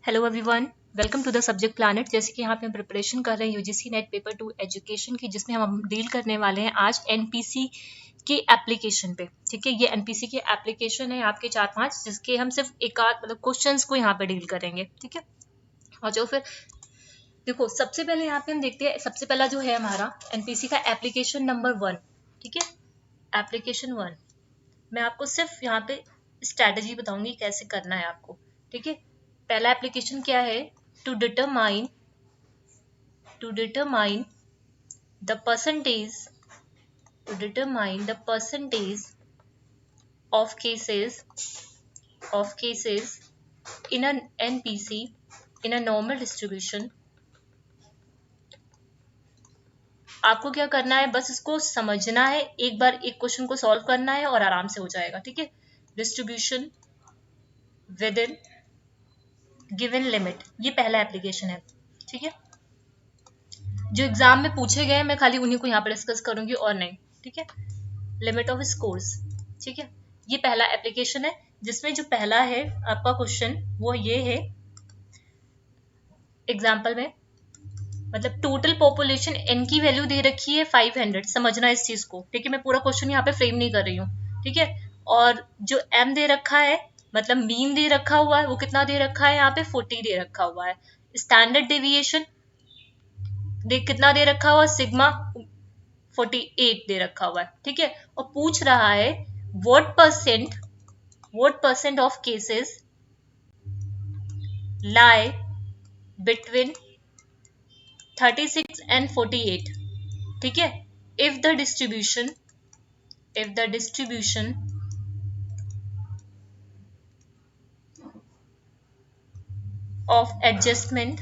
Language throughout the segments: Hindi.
Hello everyone, welcome to the subject planet. जैसे कि यहाँ पे हम प्रिपरेशन कर रहे हैं यूजीसी नेट पेपर 2 एजुकेशन की, जिसमें हम डील करने वाले हैं आज एनपीसी की एप्लीकेशन पे। ठीक है, ये एनपीसी की एप्लीकेशन है आपके 4-5, जिसके हम सिर्फ एक आध क्वेश्चंस को यहाँ पे डील करेंगे। ठीक है, और जो फिर देखो सबसे पहले यहाँ पे हम देखते हैं। सबसे पहला जो है हमारा एनपीसी का एप्लीकेशन नंबर 1। ठीक है, एप्लीकेशन 1 मैं आपको सिर्फ यहाँ पे स्ट्रेटजी बताऊंगी कैसे करना है आपको। ठीक है, पहला एप्लीकेशन क्या है? To determine the percentage of cases in an NPC in a normal distribution। आपको क्या करना है, बस इसको समझना है, एक बार एक क्वेश्चन को सॉल्व करना है और आराम से हो जाएगा। ठीक है, distribution with in given limit, ये पहला एप्लीकेशन है। ठीक है, जो एग्जाम में पूछे गए मैं खाली उन्हीं को यहाँ पर डिस्कस करूंगी और नहीं। ठीक है, लिमिट ऑफ स्कोर्स। ठीक है, ये पहला एप्लीकेशन है, जिसमें जो पहला है आपका क्वेश्चन वो ये है। एग्जाम्पल में मतलब टोटल पॉपुलेशन एन की वैल्यू दे रखी है 500, समझना इस चीज को। ठीक है, मैं पूरा क्वेश्चन यहाँ पे फ्रेम नहीं कर रही हूँ। ठीक है, और जो एम दे रखा है मतलब मीन दे रखा हुआ है, वो कितना दे रखा है यहाँ पे 40 दे रखा हुआ है। स्टैंडर्ड डेविएशन कितना दे रखा हुआ, सिग्मा 48 दे रखा हुआ है। ठीक है, और पूछ रहा है what percent of cases lie between 36 and 48। ठीक है, if the distribution of adjustment,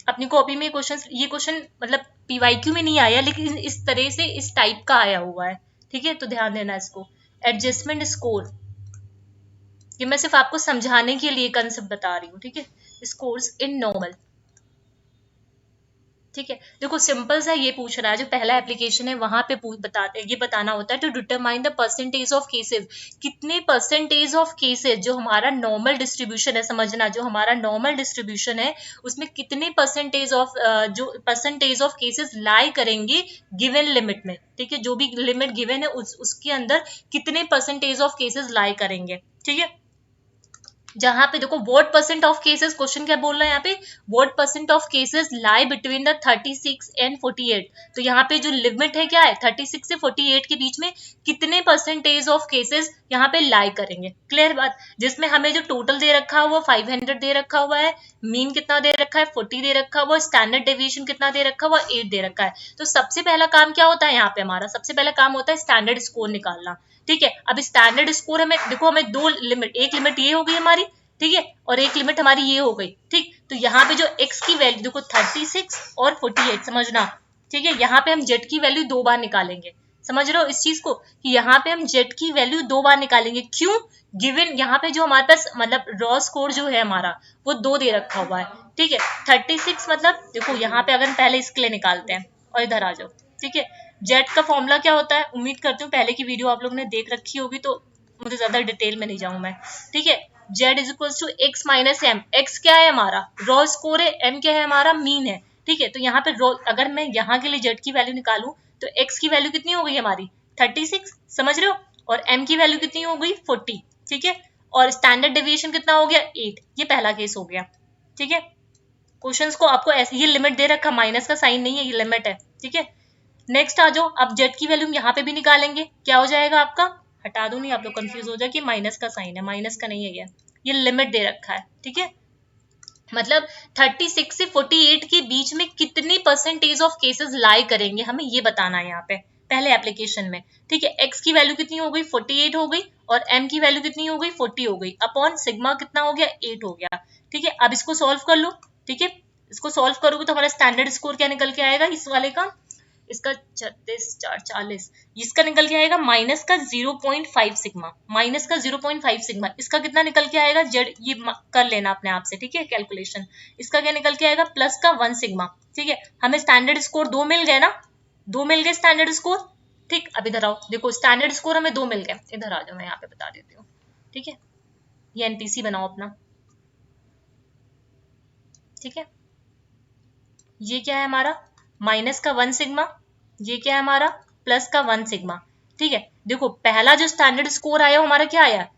अपनी कॉपी में ये क्वेश्चन मतलब पीवाईक्यू में नहीं आया, लेकिन इस तरह से इस टाइप का आया हुआ है। ठीक है, तो ध्यान देना इसको। एडजस्टमेंट स्कोर, ये मैं सिर्फ आपको समझाने के लिए कंसेप्ट बता रही हूँ। ठीक है, स्कोर्स इन नॉर्मल। ठीक है, देखो सिंपल सा ये पूछ रहा है, जो पहला एप्लीकेशन है वहां पे ये बताना होता है to determine the percentage of cases, कितने परसेंटेज ऑफ केसेस जो हमारा नॉर्मल डिस्ट्रीब्यूशन है, समझना जो हमारा नॉर्मल डिस्ट्रीब्यूशन है उसमें कितने परसेंटेज ऑफ केसेस लाई करेंगे गिवन लिमिट में। ठीक है, जो भी लिमिट गिवन है उसके अंदर कितने परसेंटेज ऑफ केसेस लाई करेंगे। ठीक है, जहां पे देखो what percent of cases, question क्या बोल रहा है यहाँ पे, what percent of cases lie between the 36 and 48। तो यहाँ पे जो लिमिट है क्या है, 36 से 48 के बीच में कितने परसेंटेज ऑफ केसेस यहाँ पे लाई करेंगे। क्लियर बात, जिसमें हमें जो टोटल दे रखा हुआ 500 दे रखा हुआ है, मीन कितना दे रखा है 40 दे रखा हुआ, स्टैंडर्ड डेविएशन कितना दे रखा हुआ 8 दे रखा है। तो सबसे पहला काम क्या होता है यहाँ पे, हमारा सबसे पहला काम होता है स्टैंडर्ड स्कोर निकालना। ठीक है, अब स्टैंडर्ड स्कोर हमें देखो, हमें दो लिमिट, एक लिमिट ये हो गई हमारी, ठीक है, और एक लिमिट हमारी ये हो गई। ठीक, तो यहाँ पे जो x की वैल्यू देखो 36 और 48, समझना। ठीक है, यहाँ पे हम z की वैल्यू 2 बार निकालेंगे। समझ रहे हो इस चीज को कि यहाँ पे हम z की वैल्यू 2 बार निकालेंगे। क्यों? गिवन यहाँ पे जो हमारे पास मतलब रॉ स्कोर जो है हमारा वो 2 दे रखा हुआ है। ठीक है, 36 मतलब देखो यहाँ पे अगर हम पहले इसके लिए निकालते हैं और इधर आ जाओ। ठीक है, जेड का फॉर्मूला क्या होता है, उम्मीद करती हूँ पहले की वीडियो आप लोगों ने देख रखी होगी, तो मुझे ज्यादा डिटेल में नहीं जाऊँ मैं। ठीक है, Z is equal to X minus M. X क्या है हमारा रॉ स्कोर है, एम क्या है हमारा मीन है। ठीक है, तो यहाँ पे रॉ, अगर मैं यहाँ के लिए जेड की वैल्यू निकालूं तो एक्स की वैल्यू कितनी हो गई हमारी 36, समझ रहे हो, और एम की वैल्यू कितनी हो गई 40। ठीक है, और स्टैंडर्ड डेविएशन कितना हो गया 8। ये पहला केस हो गया। ठीक है, क्वेश्चंस को आपको ऐसे ये लिमिट दे रखा, माइनस का साइन नहीं है, ये लिमिट है। ठीक है, नेक्स्ट आ जाओ, अब जेड की वैल्यू यहाँ पे भी निकालेंगे, क्या हो जाएगा आपका, हटा दो नहीं आप लोग कंफ्यूज हो जाए कि माइनस का साइन है, माइनस का नहीं है, ये लिमिट दे रखा है। ठीक है, मतलब 36 से 48 के बीच में कितनी परसेंटेज ऑफ केसेस लाई करेंगे, हमें ये बताना है यहाँ पे पहले एप्लीकेशन में। ठीक है, एक्स की वैल्यू कितनी हो गई 48 हो गई, और एम की वैल्यू कितनी हो गई 40 हो गई, अपॉन सिग्मा कितना हो गया 8 हो गया। ठीक है, अब इसको सॉल्व कर लो। ठीक है, इसको सॉल्व करोगे तो हमारा स्टैंडर्ड स्कोर क्या निकल के आएगा इस वाले का, इसका 36 इसका निकल के आएगा माइनस का 0.5 सिग्मा, माइनस का 0.5 सिग्मा। इसका कितना निकल के आएगा जेड, ये कर लेना अपने आप से। ठीक है, कैलकुलेशन, इसका क्या निकल के आएगा प्लस का 1 सिग्मा। ठीक है, हमें स्टैंडर्ड स्कोर 2 मिल गए ना, 2 मिल गए स्टैंडर्ड स्कोर। ठीक, अब इधर आओ, देखो स्टैंडर्ड स्कोर हमें 2 मिल गए, इधर आ जाओ मैं यहाँ पे बता देती हूँ। ठीक है, ये एनपीसी बनाओ अपना। ठीक है, ये क्या है हमारा माइनस का 1 सिग्मा, ये क्या है हमारा प्लस का 1 सिग्मा। ठीक है, देखो पहला जो स्टैंडर्ड स्कोर आया हमारा क्या आया,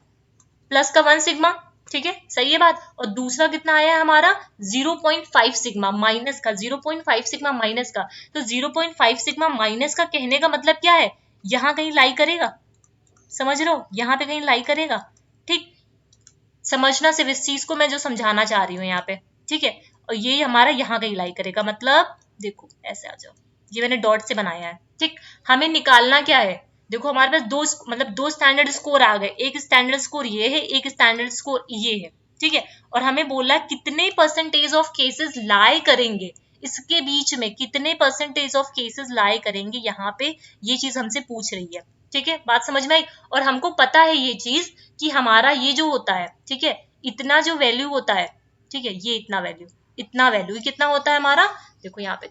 प्लस का 1 सिग्मा। ठीक है, सही है बात। और दूसरा कितना आया है हमारा 0.5 सिग्मा माइनस का, 0.5 सिग्मा माइनस का। तो 0.5 सिग्मा माइनस का कहने का मतलब क्या है, यहां कहीं लाई करेगा, समझ रहे हो, यहां पे कहीं लाई करेगा। ठीक, समझना सिर्फ इस चीज को मैं जो समझाना चाह रही हूँ यहाँ पे। ठीक है, और ये हमारा यहाँ कहीं लाई करेगा, मतलब देखो ऐसे आ जाओ, ये मैंने डॉट से बनाया है। ठीक, हमें निकालना क्या है, देखो हमारे पास दो मतलब दो स्टैंडर्ड स्कोर आ गए, एक स्टैंडर्ड स्कोर ये है, एक स्टैंडर्ड स्कोर ये है। ठीक है, और हमें बोला कितने परसेंटेज ऑफ केसेस लाई करेंगे, इसके बीच में कितने परसेंटेज ऑफ केसेस लाई करेंगे, यहाँ पे ये चीज हमसे पूछ रही है। ठीक है, बात समझ में आई। और हमको पता है ये चीज कि हमारा ये जो होता है, ठीक है, इतना जो वैल्यू होता है, ठीक है, ये इतना वैल्यू, इतना वैल्यू कितना होता है हमारा, देखो यहाँ पे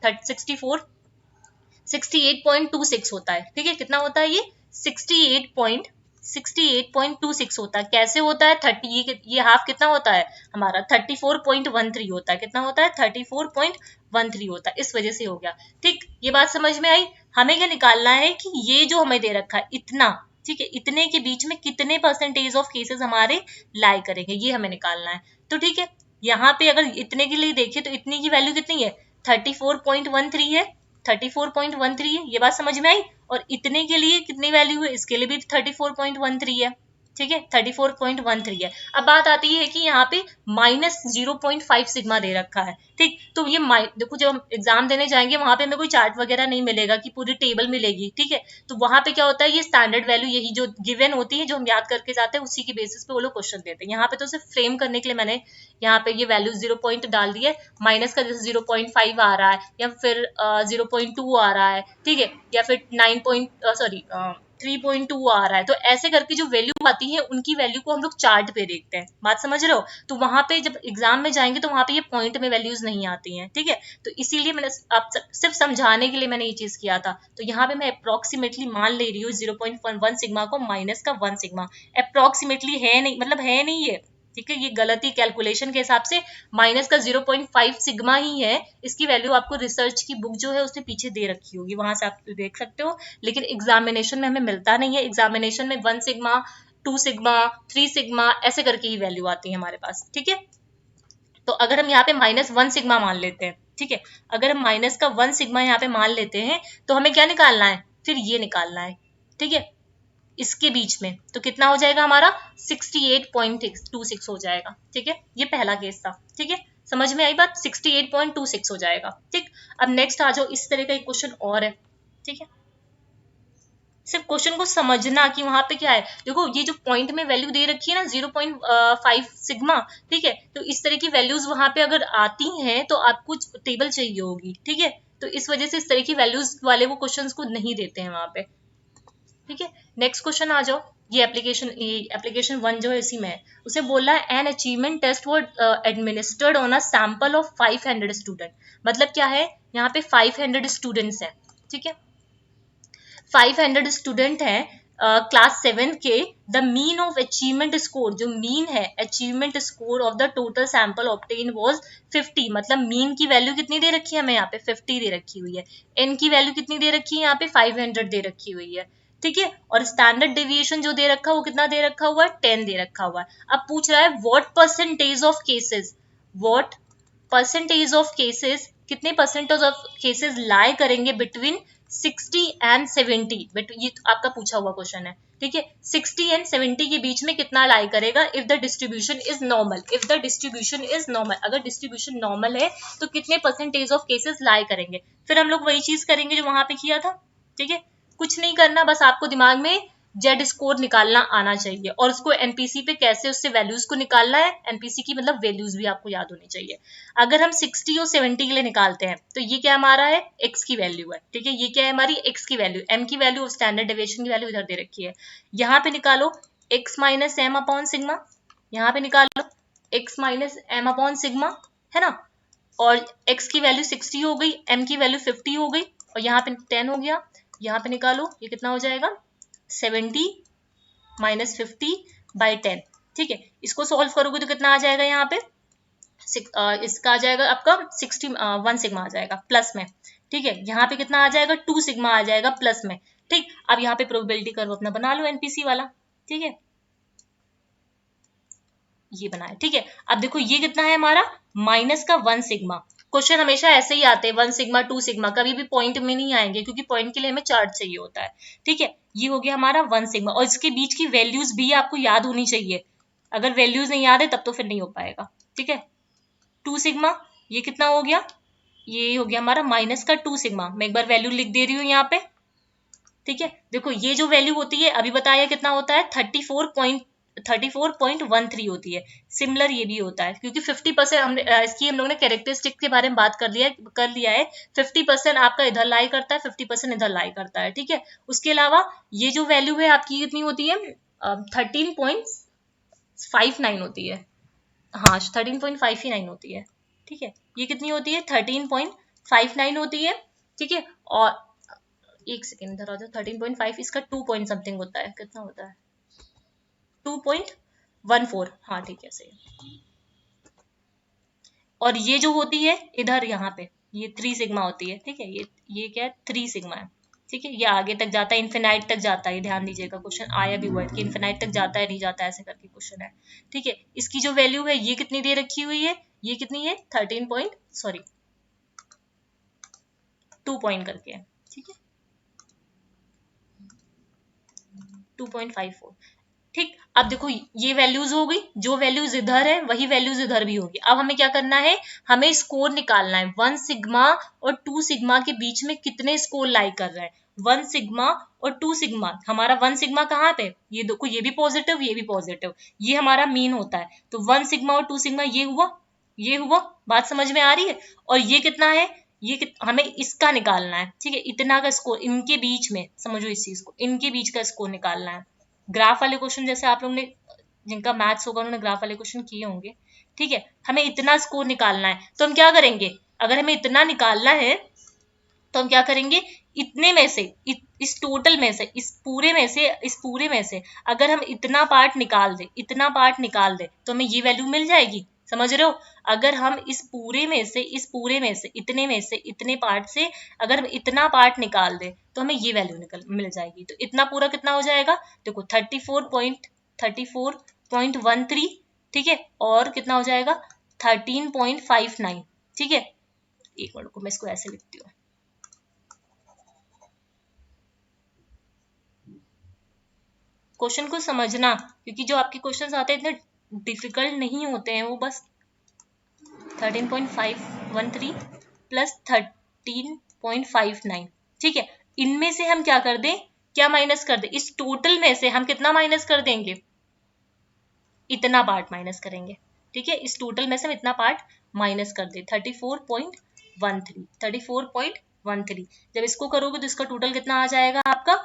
68.26 होता है। ठीक है, कितना होता है ये 68.26 होता है। कैसे होता है 30, ये हाफ कितना होता है हमारा 34.13 होता है। कितना होता है 34.13 होता है, इस वजह से हो गया। ठीक, ये बात समझ में आई। हमें क्या निकालना है कि ये जो हमें दे रखा है इतना, ठीक है, इतने के बीच में कितने परसेंटेज ऑफ केसेस हमारे लाई करेंगे, ये हमें निकालना है। तो ठीक है, यहाँ पे अगर इतने के लिए देखें तो इतने की वैल्यू कितनी है 34.13 है, 34.13 है, ये बात समझ में आई। और इतने के लिए कितनी वैल्यू है, इसके लिए भी 34.13 है। ठीक है, 34.13 है। अब बात आती है कि यहाँ पे -0.5 सिग्मा दे रखा है। ठीक, तो ये देखो जब हम एग्जाम देने जाएंगे वहां पे हमें कोई चार्ट वगैरह नहीं मिलेगा कि पूरी टेबल मिलेगी। ठीक है, तो वहां पे क्या होता है, ये स्टैंडर्ड वैल्यू यही जो गिवन होती है, जो हम याद करके जाते हैं, उसी की बेसिस पे वो लोग क्वेश्चन देते हैं। यहाँ पे तो सिर्फ फ्रेम करने के लिए मैंने यहाँ पे ये वैल्यू 0 पॉइंट डाल दी है, माइनस का जैसे 0.5 आ रहा है, या फिर 0.2 आ रहा है, ठीक है, या फिर 3.2 आ रहा है। तो ऐसे करके जो वैल्यू आती है उनकी वैल्यू को हम लोग चार्ट पे देखते हैं, बात समझ रहे हो। तो वहां पे जब एग्जाम में जाएंगे तो वहां पे ये पॉइंट में वैल्यूज नहीं आती हैं। ठीक है, तो इसीलिए मैंने आप सिर्फ समझाने के लिए मैंने ये चीज किया था। तो यहाँ पे मैं अप्रोक्सीमेटली मान ले रही हूँ 0.1 सिग्मा को माइनस का 1 सिग्मा। अप्रोक्सीमेटली है नहीं, मतलब है नहीं ये, ठीक है, ये गलती कैलकुलेशन के हिसाब से माइनस का 0.5 सिग्मा ही है। इसकी वैल्यू आपको रिसर्च की बुक जो है उसने पीछे दे रखी होगी, वहां से आप देख सकते हो। लेकिन एग्जामिनेशन में हमें मिलता नहीं है, एग्जामिनेशन में 1 सिग्मा 2 सिग्मा 3 सिग्मा ऐसे करके ही वैल्यू आती है हमारे पास। ठीक है, तो अगर हम यहाँ पे -1 सिग्मा मान लेते हैं, ठीक है, अगर हम माइनस का 1 सिग्मा यहाँ पे मान लेते हैं तो हमें क्या निकालना है, फिर ये निकालना है। ठीक है, इसके बीच में तो कितना हो जाएगा हमारा 68.26 हो जाएगा। ठीक है, ये पहला केस था। ठीक है, समझ में आई बात, 68.26 हो जाएगा। ठीक, अब नेक्स्ट आ जाओ, इस तरह का एक क्वेश्चन और है। ठीक है, सिर्फ क्वेश्चन को समझना कि वहां पे क्या है। देखो ये जो पॉइंट में वैल्यू दे रखी है ना 0.5 सिग्मा, ठीक है, तो इस तरह की वैल्यूज वहां पे अगर आती हैं तो आपको टेबल चाहिए होगी। ठीक है, तो इस वजह से इस तरह की वैल्यूज वाले वो क्वेश्चंस को नहीं देते हैं वहां पे। ठीक है, नेक्स्ट क्वेश्चन आ जाओ। ये एप्लीकेशन 1 जो है इसी में है, उसे बोला है an achievement test were administered on a sample of 500 student. मतलब क्या है, यहाँ पे 500 स्टूडेंट्स हैं। ठीक है, 500 स्टूडेंट हैं क्लास 7 के। The mean of achievement score, जो मीन है achievement score of the total sample obtain was 50। मतलब मीन की वैल्यू कितनी दे रखी है हमें, यहाँ पे 50 दे रखी हुई है। एन की वैल्यू कितनी दे रखी है, यहाँ पे 500 दे रखी हुई है। ठीक है, और स्टैंडर्ड डेविएशन जो दे रखा है वो कितना दे रखा हुआ है, 10 दे रखा हुआ है। अब पूछ रहा है what percentage of cases, what percentage of cases, कितने परसेंटेज ऑफ केसेस लाई करेंगे बिटवीन 60 एंड 70। बट ये आपका पूछा हुआ क्वेश्चन है। ठीक है, 60 एंड 70 के बीच में कितना लाई करेगा if the distribution is normal. If the distribution is normal, अगर डिस्ट्रीब्यूशन नॉर्मल है तो कितने परसेंटेज ऑफ केसेस लाई करेंगे। फिर हम लोग वही चीज करेंगे जो वहां पे किया था। ठीक है, कुछ नहीं करना, बस आपको दिमाग में जेड स्कोर निकालना आना चाहिए और उसको एनपीसी पे कैसे उससे वैल्यूज को निकालना है। एनपीसी की मतलब वैल्यूज भी आपको याद होनी चाहिए। अगर हम 60 और 70 के लिए निकालते हैं तो ये क्या हमारा है, एक्स की वैल्यू है। ठीक है, ये क्या है हमारी एक्स की वैल्यू, एम की वैल्यू, स्टैंडर्ड डेविएशन की वैल्यू इधर दे रखी है। यहाँ पे निकालो X minus M upon sigma, यहाँ पे निकालो X minus M upon sigma, है ना। और x की वैल्यू 60 हो गई, m की वैल्यू 50 हो गई, और यहाँ पे 10 हो गया। यहाँ पे निकालो ये कितना हो जाएगा 70 माइनस 50 बाई 10। ठीक है, इसको सॉल्व करोगे तो कितना आ जाएगा यहाँ पे इसका आ जाएगा आपका 1 सिग्मा आ जाएगा प्लस में, ठीक है। यहाँ पे कितना आ जाएगा 2 सिग्मा आ जाएगा प्लस में, ठीक। अब यहाँ पे प्रोबेबिलिटी कर्व अपना बना लो एनपीसी वाला, ठीक है, ये बनाया, ठीक है। अब देखो ये कितना है हमारा माइनस का 1 सिग्मा। क्वेश्चन हमेशा ऐसे ही आते हैं 1 सिग्मा 2 सिग्मा, कभी भी पॉइंट में नहीं आएंगे क्योंकि पॉइंट के लिए हमें चार्ट चाहिए होता है, ठीक है। ये हो गया हमारा 1 सिग्मा और इसके बीच की वैल्यूज भी आपको याद होनी चाहिए, अगर वैल्यूज नहीं याद है तब तो फिर नहीं हो पाएगा, ठीक है। 2 सिग्मा ये कितना हो गया, ये हो गया हमारा माइनस का 2 सिग्मा। मैं एक बार वैल्यू लिख दे रही हूँ यहाँ पे, ठीक है। देखो ये जो वैल्यू होती है अभी बताया कितना होता है 34.13 होती है। सिमिलर ये भी होता है क्योंकि 50% हमने इसकी हम लोग ने कैरेक्टरिस्टिक के बारे में बात कर लिया है। 50% आपका इधर लाई करता है, 50% इधर लाई करता है, ठीक है। उसके अलावा ये जो वैल्यू है आपकी कितनी होती है 13.59 होती है, हाँ 13.59 होती है, ठीक है। ये कितनी होती है 13.59 होती है, ठीक है। और एक सेकेंड इधर आ जाओ, 13.5 इसका 2 पॉइंट समथिंग होता है, कितना होता है 2.14, हाँ ठीक है सही। और ये जो होती है इधर यहाँ पे ये 3 सिग्मा होती है, ठीक है। ये क्या है 3 सिग्मा है, ठीक है। ये आगे तक जाता है, इन्फिनाइट तक जाता है, ध्यान दीजिएगा क्वेश्चन आया भी हुआ है कि इन्फिनाइट तक जाता है नहीं जाता है ऐसे करके क्वेश्चन है, ठीक है। इसकी जो वैल्यू है ये कितनी दे रखी हुई है, ये कितनी है 2 पॉइंट करके है, ठीक है 2.54, ठीक। अब देखो ये वैल्यूज हो गई, जो वैल्यूज इधर है वही वैल्यूज इधर भी होगी। अब हमें क्या करना है, हमें स्कोर निकालना है 1 सिग्मा और 2 सिग्मा के बीच में कितने स्कोर लाई कर रहे हैं। 1 सिग्मा और 2 सिग्मा, हमारा 1 सिग्मा कहाँ पे, ये देखो ये भी पॉजिटिव ये भी पॉजिटिव, ये हमारा मीन होता है। तो 1 सिग्मा और 2 सिग्मा ये हुआ, ये हुआ, बात समझ में आ रही है। और ये कितना है, हमें इसका निकालना है, ठीक है। इतना का स्कोर इनके बीच में, समझो इस चीज को, इनके बीच का स्कोर निकालना है। ग्राफ वाले क्वेश्चन जैसे आप लोगों ने, जिनका मैथ्स होगा उन्होंने ग्राफ वाले क्वेश्चन किए होंगे, ठीक है। हमें इतना स्कोर निकालना है तो हम क्या करेंगे, अगर हमें इतना निकालना है तो हम क्या करेंगे, इतने में से इस टोटल में से इस पूरे में से अगर हम इतना पार्ट निकाल दे, इतना पार्ट निकाल दे तो हमें ये वैल्यू मिल जाएगी, समझ रहे हो। अगर हम इस पूरे में से इतने में से इतने पार्ट से अगर हम इतना पार्ट निकाल दे तो हमें ये वैल्यू मिल जाएगी। तो इतना पूरा कितना हो जाएगा, देखो 34.13, ठीक है। और कितना हो जाएगा 13.59, ठीक है। एक मिनट को मैं इसको ऐसे लिखती हूँ, क्वेश्चन को समझना, क्योंकि जो आपके क्वेश्चंस आते हैं इतने डिफिकल्ट नहीं होते हैं, वो बस 13.513 प्लस 13.59, ठीक है। इनमें से हम क्या कर दें, क्या माइनस कर दें, इस टोटल में से हम कितना माइनस कर देंगे, इतना पार्ट माइनस करेंगे, ठीक है। इस टोटल में से हम इतना पार्ट माइनस कर दे 34.13। जब इसको करोगे तो इसका टोटल कितना आ जाएगा आपका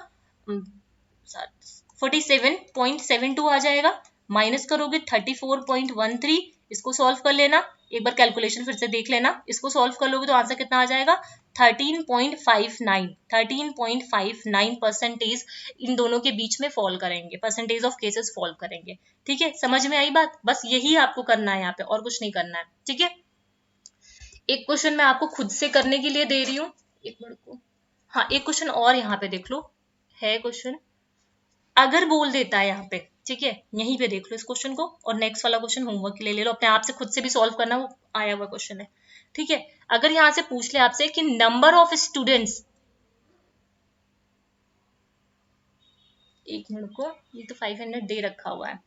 47.72 आ जाएगा। माइनस करोगे 34.13, इसको सॉल्व कर लेना, एक बार कैलकुलेशन फिर से देख लेना, इसको सॉल्व कर लोगे तो आंसर कितना आ जाएगा 13.59 इन दोनों के बीच में फॉल करेंगे, परसेंटेज ऑफ केसेस फॉल्व करेंगे, ठीक है। समझ में आई बात, बस यही आपको करना है यहाँ पे और कुछ नहीं करना है, ठीक है। एक क्वेश्चन मैं आपको खुद से करने के लिए दे रही हूँ, एक मिनट को, हाँ एक क्वेश्चन और यहाँ पे देख लो, है क्वेश्चन अगर बोल देता है यहाँ पे, ठीक है। यहीं पे देख लो इस क्वेश्चन को और नेक्स्ट वाला क्वेश्चन होमवर्क के लिए ले लो, अपने आप से खुद से भी सॉल्व करना, वो आया हुआ क्वेश्चन है, ठीक है। अगर यहाँ से पूछ ले आपसे कि नंबर ऑफ स्टूडेंट्स, एक मिनट को, ये तो 500 दे रखा हुआ है,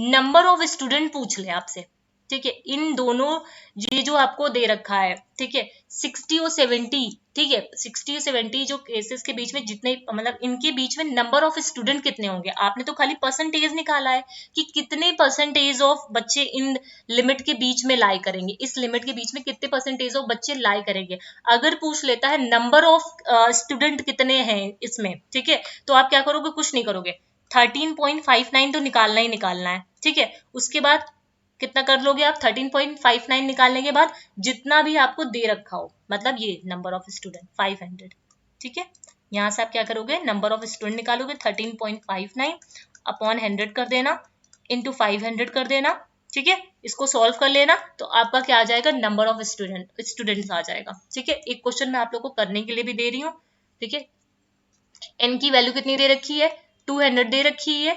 नंबर ऑफ स्टूडेंट पूछ ले आपसे, ठीक है। इन दोनों, ये जो आपको दे रखा है, ठीक है 60 और 70, ठीक है 60 और 70 जो केसेस के बीच में जितने, मतलब इनके बीच में नंबर ऑफ स्टूडेंट कितने होंगे। आपने तो खाली परसेंटेज निकाला है कि कितने परसेंटेज ऑफ बच्चे इन लिमिट के बीच में लाई करेंगे, इस लिमिट के बीच में कितने परसेंटेज ऑफ बच्चे लाई करेंगे। अगर पूछ लेता है नंबर ऑफ स्टूडेंट कितने हैं इसमें, ठीक है, तो आप क्या करोगे, कुछ नहीं करोगे, 13.59 तो निकालना ही निकालना है, ठीक है। उसके बाद कितना कर लोगे आप, 13.59 निकालने के बाद जितना भी आपको दे रखा हो, मतलब ये नंबर ऑफ स्टूडेंट 500, ठीक है। यहां से आप क्या करोगे, नंबर ऑफ स्टूडेंट निकालोगे 13.59 अपॉन 100 कर देना, इंटू 500 कर देना, ठीक है, इसको सॉल्व कर लेना तो आपका क्या आ जाएगा, नंबर ऑफ स्टूडेंट्स आ जाएगा। ठीक है, एक क्वेश्चन मैं आप लोग को करने के लिए भी दे रही हूँ। ठीक है, n की वैल्यू कितनी दे रखी है, 200 दे रखी है,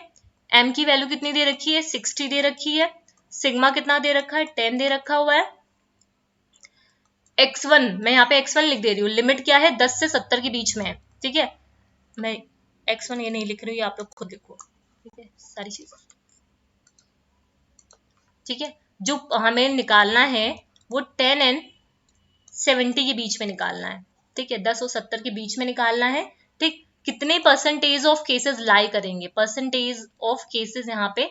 m की वैल्यू कितनी दे रखी है, 60 दे रखी है, सिग्मा कितना दे रखा है, 10 दे रखा हुआ है, x1 मैं यहाँ पे x1 लिख दे रही हूँ, लिमिट क्या है 10 से 70 के बीच में है। ठीक है, मैं x1 ये नहीं लिख रही हूँ, आप लोग खुद लिखो। ठीक है, सारी चीजें ठीक है, जो हमें निकालना है वो 10 एंड 70 के बीच में निकालना है। ठीक है, 10 और 70 के बीच में निकालना है। ठीक, कितने परसेंटेज ऑफ केसेस लाई करेंगे, परसेंटेज ऑफ केसेस यहाँ पे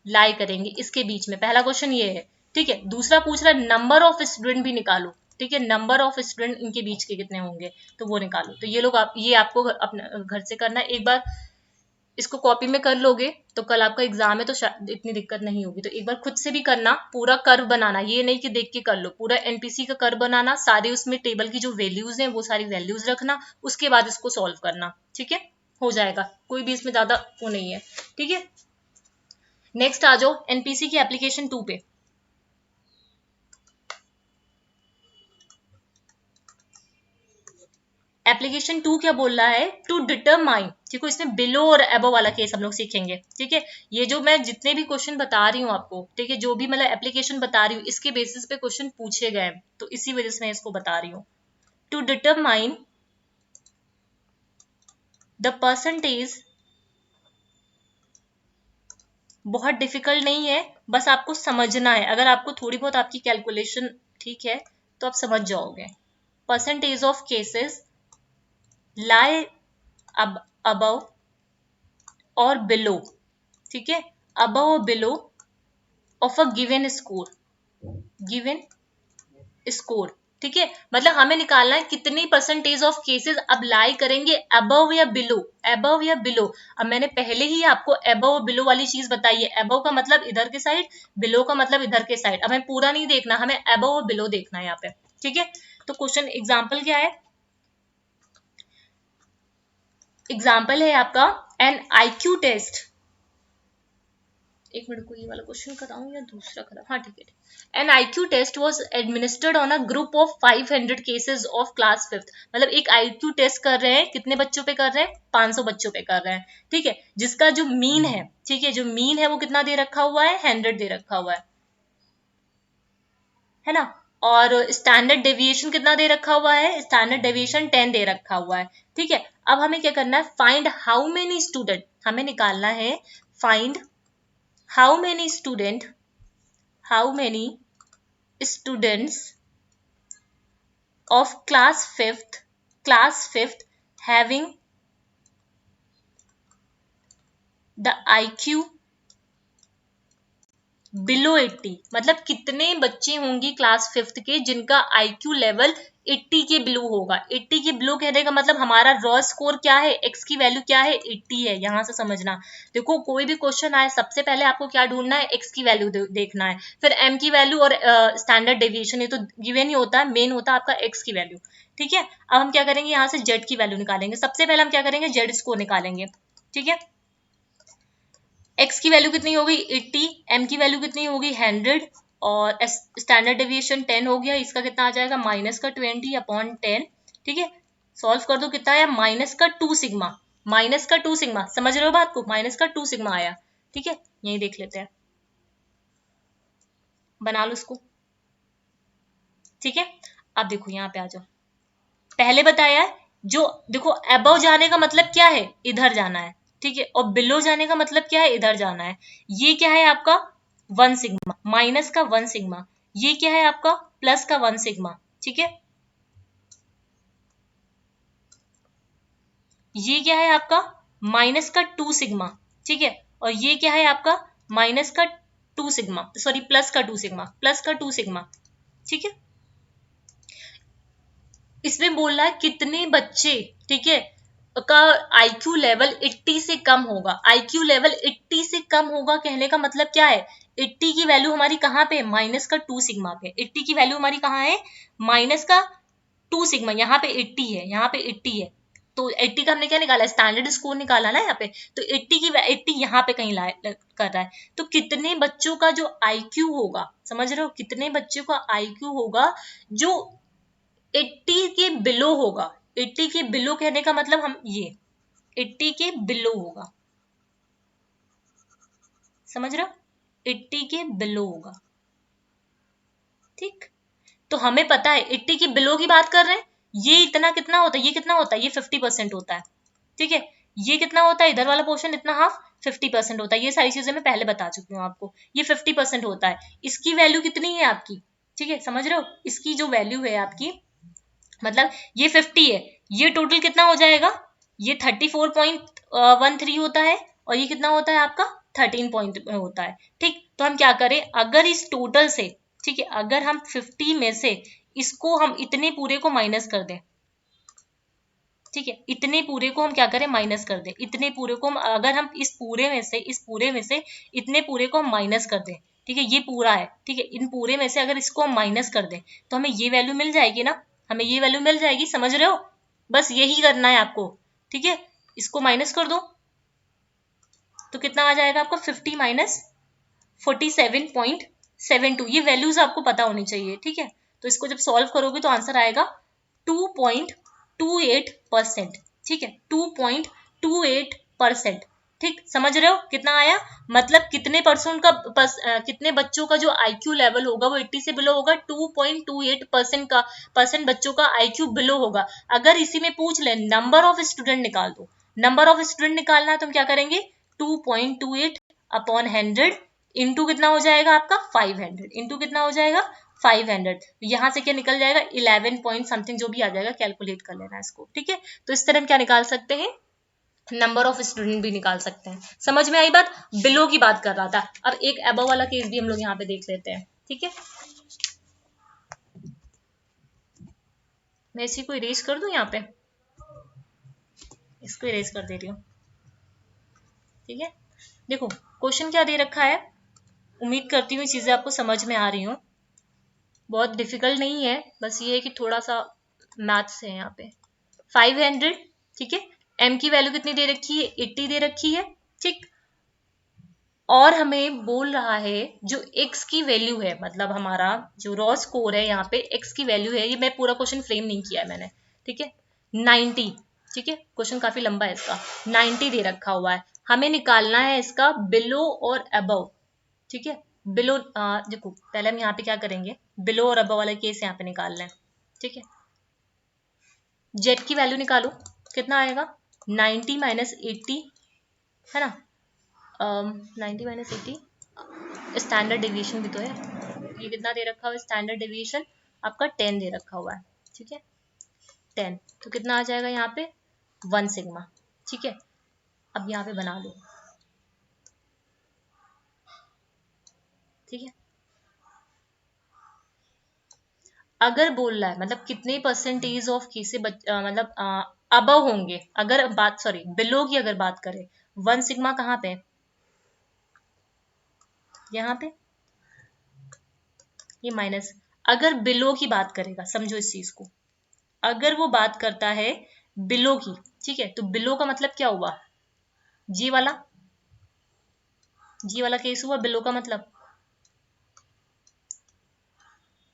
लाई करेंगे इसके बीच में, पहला क्वेश्चन ये है। ठीक है, दूसरा पूछ रहा है नंबर ऑफ स्टूडेंट भी निकालो। ठीक है, नंबर ऑफ स्टूडेंट इनके बीच के कितने होंगे तो वो निकालो। तो ये लोग ये आपको अपने घर से करना है, एक बार इसको कॉपी में कर लोगे तो कल आपका एग्जाम है तो इतनी दिक्कत नहीं होगी। तो एक बार खुद से भी करना, पूरा कर्व बनाना, ये नहीं कि देख के कर लो, पूरा एनपीसी का कर्व बनाना, सारे उसमें टेबल की जो वैल्यूज हैं वो सारी वैल्यूज रखना, उसके बाद इसको सॉल्व करना। ठीक है, हो जाएगा, कोई भी इसमें ज्यादा वो नहीं है। ठीक है, नेक्स्ट आ जाओ एनपीसी की एप्लीकेशन 2 पे। एप्लीकेशन 2 क्या बोल रहा है, टू डिटरमाइन। ठीक है, इसमें बिलो और एबो वाला केस हम लोग सीखेंगे। ठीक है, ये जो मैं जितने भी क्वेश्चन बता रही हूँ आपको, ठीक है, जो भी मतलब एप्लीकेशन बता रही हूँ इसके बेसिस पे क्वेश्चन पूछे गए, तो इसी वजह से मैं इसको बता रही हूँ। टू डिटरमाइन द परसेंटेज, बहुत डिफिकल्ट नहीं है, बस आपको समझना है। अगर आपको थोड़ी बहुत आपकी कैलकुलेशन ठीक है तो आप समझ जाओगे। Percentage of cases lie above और below, ठीक है, above और below of a given score, ठीक है, मतलब हमें निकालना है कितनी परसेंटेज ऑफ केसेस अब लाई करेंगे अबव या बिलो, अबव या बिलो। अब मैंने पहले ही आपको अबव और बिलो वाली चीज बताई है, अबव का मतलब इधर के साइड, बिलो का मतलब इधर के साइड। अब हमें पूरा नहीं देखना, हमें अबव और बिलो देखना है यहाँ पे। ठीक है, तो क्वेश्चन एग्जाम्पल क्या है, एग्जाम्पल है आपका एन आईक्यू टेस्ट। एक मिनट को ये वाला क्वेश्चन कराऊं या दूसरा कराऊं, हाँ ठीक है। An IQ test was administered on a group of 500 cases of class 5th। मतलब एक आईक्यू टेस्ट कर रहे हैं, कितने बच्चों पे कर रहे हैं, 500 बच्चों पे कर रहे हैं। ठीक है, जिसका जो मीन है, ठीक है, जो मीन है वो कितना दे रखा हुआ है, 100 दे रखा हुआ है ना। और स्टैंडर्ड डेविएशन कितना दे रखा हुआ है, स्टैंडर्ड डेविएशन 10 दे रखा हुआ है। ठीक है, अब हमें क्या करना है, फाइंड हाउ मेनी स्टूडेंट, हमें निकालना है find how many students of class 5th having the IQ below 80। मतलब कितने बच्चे होंगे क्लास 5th के जिनका IQ लेवल 80 के बिलो होगा। 80 के बिलो कहने का मतलब हमारा रॉ स्कोर क्या है, x की वैल्यू क्या है, 80 है। यहां से समझना, देखो कोई भी क्वेश्चन आए सबसे पहले आपको क्या ढूंढना है, x की वैल्यू देखना है, फिर m की वैल्यू और स्टैंडर्ड डेविएशन, ये तो गिवन ही होता है, मेन होता है आपका x की वैल्यू। ठीक है, अब हम क्या करेंगे, यहाँ से z की वैल्यू निकालेंगे। सबसे पहले हम क्या करेंगे, z स्कोर निकालेंगे। ठीक है, x की वैल्यू कितनी होगी 80, m की वैल्यू कितनी होगी 100 और स्टैंडर्ड डेविएशन 10 हो गया। इसका कितना आ जाएगा, माइनस का 20 अपॉन 10। ठीक है, सॉल्व कर दो, कितना आया, माइनस का 2 सिग्मा, माइनस का 2 सिग्मा। समझ रहे हो बात को, माइनस का 2 सिग्मा आया। ठीक है, यही देख लेते हैं, बना लो इसको। ठीक है, अब देखो यहाँ पे आ जाओ, पहले बताया जो देखो अबव जाने का मतलब क्या है, इधर जाना है। ठीक है, और बिलो जाने का मतलब क्या है, इधर जाना है। ये क्या है आपका 1 सिग्मा, माइनस का 1 सिग्मा। ये क्या है आपका प्लस का 1 सिग्मा। ठीक है, ये क्या है आपका माइनस का 2 सिग्मा। ठीक है, और ये क्या है आपका माइनस का 2 सिग्मा, सॉरी प्लस का 2 सिग्मा, प्लस का 2 सिग्मा। ठीक है, इसमें बोल रहा है कितने बच्चे, ठीक है, का आईक्यू लेवल 80 से कम होगा। आईक्यू लेवल 80 से कम होगा कहने का मतलब क्या है, 80 की वैल्यू हमारी कहाँ पे, माइनस का 2 सिग्मा पे। 80 की वैल्यू हमारी कहाँ है, माइनस का 2 सिग्मा। यहाँ पे 80 है, यहाँ पे 80 है। तो 80 का हमने क्या निकाला, स्टैंडर्ड स्कोर निकाला ना यहाँ पे, तो 80 यहाँ पे कहीं कर रहा है। तो कितने बच्चों का जो IQ होगा, समझ रहे हो, कितने बच्चों का IQ होगा जो 80 के बिलो होगा। 80 के बिलो कहने का मतलब हम ये 80 के बिलो होगा, समझ रहे हो, 80 के बिलो होगा। ठीक, तो हमें पता है 80 के बिलो की बात कर रहे हैं, ये इतना कितना होता है, ये कितना होता है, ये 50% होता है। ठीक है, ये कितना होता है, इधर वाला पोर्शन इतना हाफ 50% होता है। ये सारी चीजें मैं पहले बता चुकी हूँ आपको, ये 50% होता है। इसकी वैल्यू कितनी है आपकी, ठीक है, समझ रहे हो, इसकी जो वैल्यू है आपकी, मतलब ये 50 है, ये टोटल कितना हो जाएगा, ये 34.13 होता है, और ये कितना होता है आपका 13 पॉइंट होता है। ठीक, तो हम क्या करें, अगर इस टोटल से, ठीक है, अगर हम 50 में से इसको हम इतने पूरे को माइनस कर दें, ठीक है, इतने पूरे को हम क्या करें, माइनस कर दें, इतने पूरे को हम, अगर हम इस पूरे में से इतने पूरे को हम माइनस कर दें, ठीक है, ये पूरा है, ठीक है, इन पूरे में से अगर इसको हम माइनस कर दें तो हमें ये वैल्यू मिल जाएगी ना, हमें ये वैल्यू मिल जाएगी, समझ रहे हो, बस यही करना है आपको। ठीक है, इसको माइनस कर दो तो कितना आ जाएगा आपका 50 माइनस 47.72, ये वैल्यूज आपको पता होनी चाहिए। ठीक है, तो इसको जब सॉल्व करोगे तो आंसर आएगा 2.28%। ठीक है, 2.28%। ठीक, समझ रहे हो कितना आया, मतलब कितने परसेंट का कितने बच्चों का जो IQ लेवल होगा वो 80 से बिलो होगा, 2.28% का बच्चों का IQ बिलो होगा। अगर इसी में पूछ ले नंबर ऑफ स्टूडेंट निकाल दो, नंबर ऑफ स्टूडेंट निकालना है तो हम क्या करेंगे, 2.28 अपॉन 100 इंटू कितना हो जाएगा आपका 500, इंटू कितना हो जाएगा 500, यहां से क्या निकल जाएगा 11 पॉइंट समथिंग, जो भी आ जाएगा कैलकुलेट कर लेना इसको। ठीक है, तो इस तरह हम क्या निकाल सकते हैं, नंबर ऑफ स्टूडेंट भी निकाल सकते हैं। समझ में आई बात, बिलो की बात कर रहा था। अब एक अबव वाला केस भी हम लोग यहाँ पे देख लेते हैं। ठीक है, मैं इसी को इरेज कर दूं, यहाँ पे इसको इरेज कर दे रही हूँ। ठीक है, देखो क्वेश्चन क्या दे रखा है, उम्मीद करती हूँ चीजें आपको समझ में आ रही हूँ, बहुत डिफिकल्ट नहीं है, बस ये है कि थोड़ा सा मैथ्स है यहाँ पे। 500, ठीक है, m की वैल्यू कितनी दे रखी है, 80 दे रखी है। ठीक, और हमें बोल रहा है जो x की वैल्यू है, मतलब हमारा जो रॉ स्कोर है यहाँ पे x की वैल्यू है, ये मैं पूरा क्वेश्चन फ्रेम नहीं किया है मैंने। ठीक है, 90, ठीक है, क्वेश्चन काफी लंबा है इसका, 90 दे रखा हुआ है, हमें निकालना है इसका बिलो और अबव। ठीक है, बिलो, देखो पहले हम यहाँ पे क्या करेंगे, बिलो और अबव वाला केस यहाँ पे निकालना है। ठीक है, जेड की वैल्यू निकालो, कितना आएगा 90 माइनस 80, है ना, 90 माइनस 80, स्टैंडर्ड डेविएशन भी तो है, ये कितना दे रखा हुआ है, स्टैंडर्ड डेविएशन आपका 10 दे रखा हुआ है। ठीक है, 10, तो कितना आ जाएगा यहाँ पे 1 सिग्मा। ठीक है, अब यहाँ पे बना लो। ठीक है, अगर बोल रहा है मतलब कितने परसेंटेज ऑफ केसेस मतलब अबव होंगे, अगर बात सॉरी बिलो की अगर बात करें, 1 सिग्मा कहाँ पे, यहाँ पे, ये माइनस, अगर बिलो की बात करेगा, समझो इस चीज को, अगर वो बात करता है बिलो की, ठीक है, तो बिलो का मतलब क्या हुआ, जी वाला, जी वाला केस हुआ बिलो का मतलब,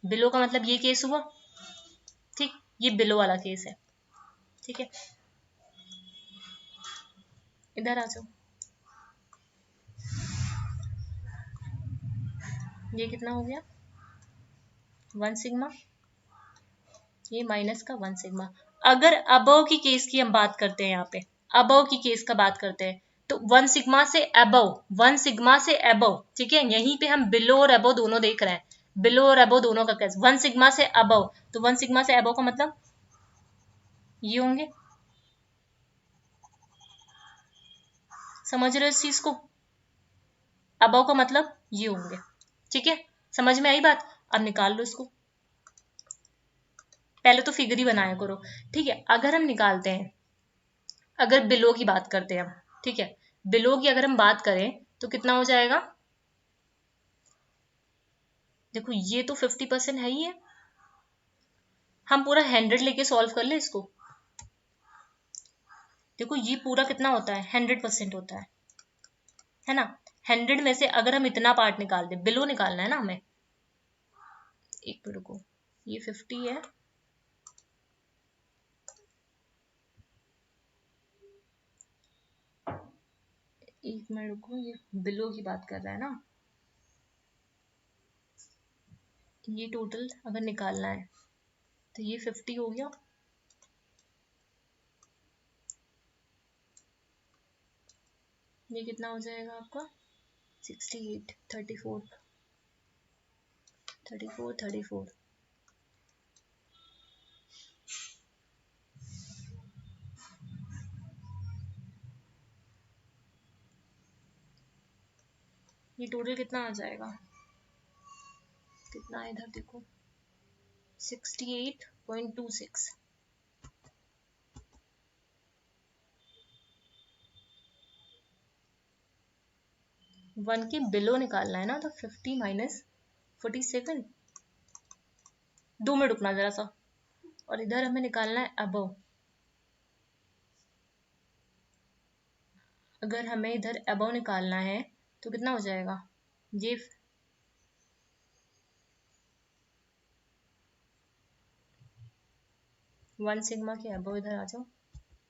बिलो का मतलब ये केस हुआ। ठीक, ये बिलो वाला केस है। ठीक है, इधर आ जाओ, ये कितना हो गया 1 सिग्मा, ये माइनस का 1 सिग्मा। अगर अबव की केस की हम बात करते हैं, यहाँ पे अबव की केस का बात करते हैं, तो 1 सिग्मा से अबव, 1 सिग्मा से अबव, ठीक है, यहीं पे हम बिलो और अबव दोनों देख रहे हैं, बिलो और अबव दोनों का केस, 1 सिग्मा से अबव, तो 1 सिग्मा से अबव का मतलब ये होंगे, समझ रहे हो इस चीज को, अबव का मतलब ये होंगे। ठीक है, समझ में आई बात, अब निकाल लो इसको, पहले तो फिगर ही बनाया करो। ठीक है, अगर हम निकालते हैं, अगर बिलो की बात करते हैं हम, ठीक है, बिलो की अगर हम बात करें तो कितना हो जाएगा, देखो ये तो 50% है ही है, हम पूरा 100 लेके सॉल्व कर ले इसको, देखो ये पूरा कितना होता है, 100% होता है ना। 100 में से अगर हम इतना पार्ट निकाल दें, बिलो निकालना है ना हमें, एक मिनट को, ये 50 है, एक मिनट को, ये बिलो की बात कर रहा है ना, ये टोटल अगर निकालना है तो ये 50 हो गया, ये कितना हो जाएगा आपका 68, 34, 34, 34, ये टोटल कितना आ जाएगा, कितना है इधर देखो, 68.26। 1 के बिलो निकालना है ना, तो 50 माइनस 47, 2 में रुकना जरा सा, और इधर हमें निकालना है अबव। अगर हमें इधर अबव निकालना है तो कितना हो जाएगा, ये 1 सिग्मा के अबव इधर आ जाओ,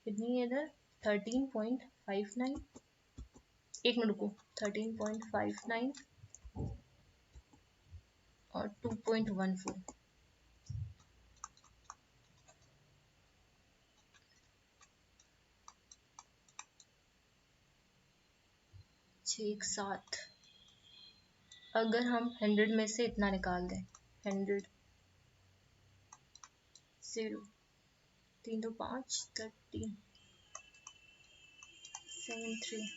कितनी है इधर 13.59, एक मिनट को, 13.59 और 2.14, 617। अगर हम 100 में से इतना निकाल दें, 100, 0, 3 2 5, 13, 7 3,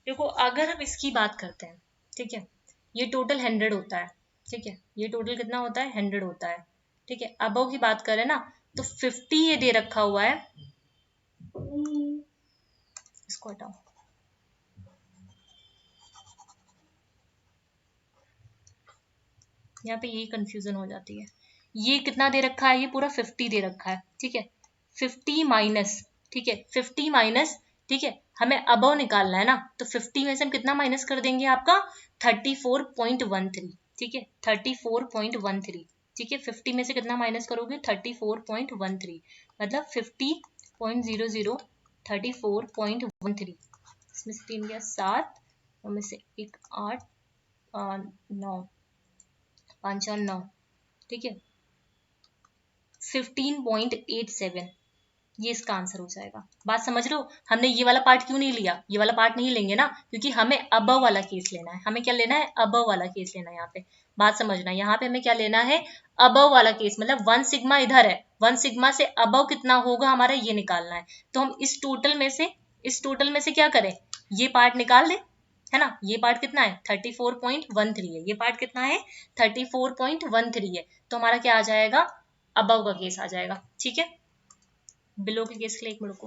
देखो अगर हम इसकी बात करते हैं, ठीक है, ये टोटल 100 होता है, ठीक है, ये टोटल कितना होता है 100 होता है, ठीक है। अबव की बात करें ना तो 50 ये दे रखा हुआ है, इसको हटाओ, यहाँ पे यही कंफ्यूजन हो जाती है, ये कितना दे रखा है, ये पूरा 50 दे रखा है, ठीक है, 50 माइनस, ठीक है, 50 माइनस, ठीक है, हमें अबव निकालना है ना, तो 50 में से हम कितना माइनस कर देंगे, आपका 34.13, ठीक है, 34.13, ठीक है, 50 में से कितना माइनस करोगे 34.13, मतलब 50.00, 34.13, इसमें से 3 गया 7, और में से एक 8, 9, 5 और 9, ठीक है, 15.87, ये इसका आंसर हो जाएगा। बात समझ रहे हो, हमने ये वाला पार्ट क्यों नहीं लिया, ये वाला पार्ट नहीं लेंगे ना, क्योंकि हमें अबव वाला केस लेना है, हमें क्या लेना है, अबव वाला केस लेना है। यहाँ पे बात समझना, यहाँ पे हमें क्या लेना है, अबव वाला केस, मतलब 1 सिग्मा इधर है, 1 सिग्मा से अबव कितना होगा हमारा, ये निकालना है। तो हम इस टोटल में से क्या करें, ये पार्ट निकाल दें, है ना, ये पार्ट कितना है 34.13 है, ये पार्ट कितना है 34.13 है, तो हमारा क्या आ जाएगा, अबव का केस आ जाएगा, ठीक है। बिलो के केस के लिए एक मिनट को,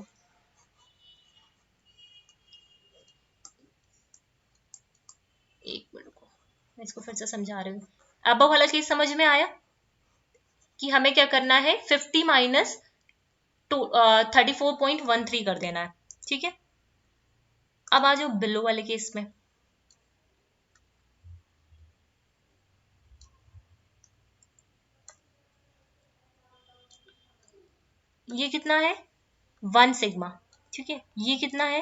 मैं इसको फिर से समझा रही हूँ। अबव वाला केस समझ में आया कि हमें क्या करना है, 50 माइनस 34.13 कर देना है, ठीक है। अब आ जाओ बिलो वाले केस में, ये कितना है 1 सिग्मा, ठीक है, ये कितना है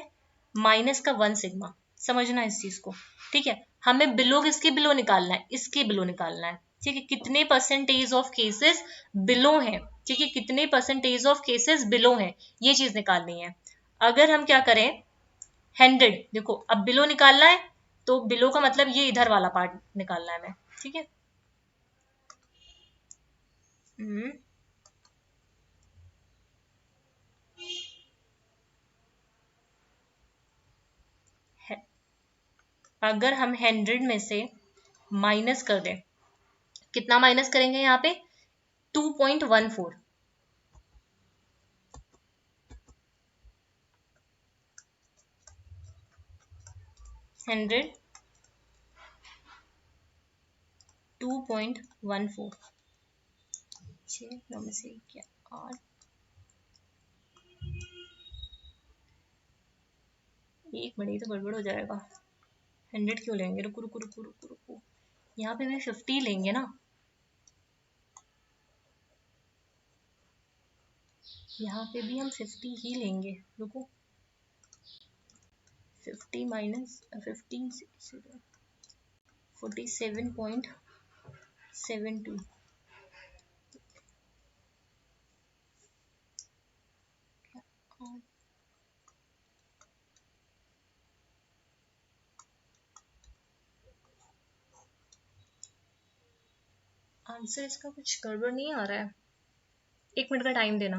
माइनस का 1 सिग्मा, समझना इस चीज को, ठीक है। हमें बिलो किसके बिलो निकालना है, इसके बिलो निकालना है, ठीक है, कितने परसेंटेज ऑफ केसेस बिलो हैं, ठीक है, कितने परसेंटेज ऑफ केसेस बिलो हैं, ये चीज निकालनी है। अगर हम क्या करें 100, देखो अब बिलो निकालना है, तो बिलो का मतलब ये इधर वाला पार्ट निकालना है हमें, ठीक है। हम्म, अगर हम 100 में से माइनस कर दें, कितना माइनस करेंगे यहाँ पे 2.14, 100 2.14 6 9 में से क्या 8 एक मिनट, ये तो गड़बड़ हो जाएगा। 100 क्यों लेंगे, रुको रुको रुको रुको रुको, यहाँ पे भी 50 लेंगे ना, यहाँ पे भी हम 50 ही लेंगे। रुको, 50 माइनस 15 47.72। आंसर इसका कुछ गड़बड़ नहीं आ रहा है, 1 मिनट का टाइम देना।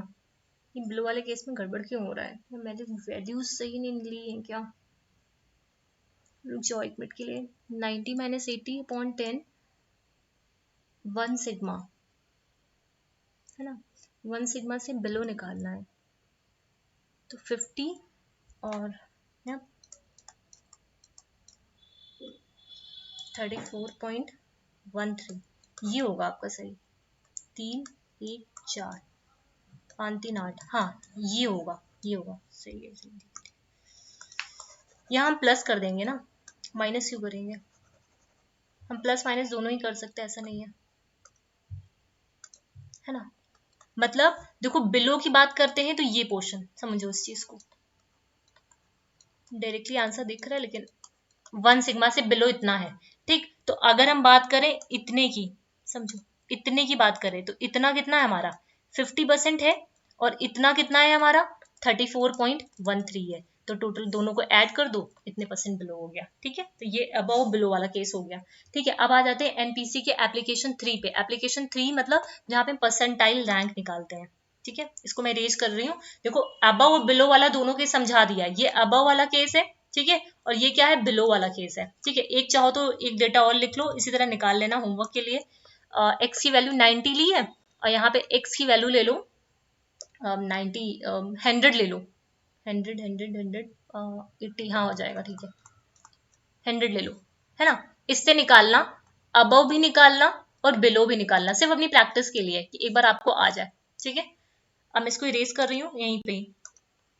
ये ब्लू वाले केस में गड़बड़ क्यों हो रहा है, मैंने वैल्यूज सही नहीं ली है क्या? रुक जाओ 1 मिनट के लिए। 90 माइनस 80/10 1 सिग्मा है ना, 1 सिग्मा से बिलो निकालना है, तो 50 और 34.13 ये होगा आपका सही। 3 1 4 5 3 8, हाँ ये होगा, ये होगा सही है, सही। यहाँ हम प्लस कर देंगे ना, माइनस क्यों करेंगे, हम प्लस माइनस दोनों ही कर सकते हैं, ऐसा नहीं है ना। मतलब देखो बिलो की बात करते हैं तो ये पोर्शन समझो इस चीज को, डायरेक्टली आंसर दिख रहा है लेकिन 1 सिग्मा से बिलो इतना है, ठीक। तो अगर हम बात करें इतने की, समझो इतने की बात करें तो इतना कितना है हमारा 50% है, और इतना कितना है हमारा 34.13 है, तो टोटल दोनों को ऐड कर दो, इतने परसेंट बिलो हो गया, ठीक है। तो ये अबव बिलो वाला केस हो गया, ठीक है। अब आ जाते हैं एनपीसी के एप्लीकेशन 3 पे। एप्लीकेशन 3 मतलब जहाँ पे परसेंटाइल रैंक निकालते हैं, ठीक है। इसको मैं रेज कर रही हूँ, देखो अबव और बिलो वाला दोनों के समझा दिया, ये अबव वाला केस है, ठीक है, और ये क्या है बिलो वाला केस है, ठीक है। एक चाहो तो एक डेटा और लिख लो, इसी तरह निकाल लेना होमवर्क के लिए। एक्स की वैल्यू 90 ली है, और यहाँ पे एक्स की वैल्यू ले लो 90, 100 ले लो, 80, हाँ हो जाएगा, ठीक है। 100 ले लो, है ना। इससे निकालना, अबव भी निकालना और बिलो भी निकालना, सिर्फ अपनी प्रैक्टिस के लिए कि एक बार आपको आ जाए, ठीक है। अब मैं इसको इरेज कर रही हूँ यहीं पे।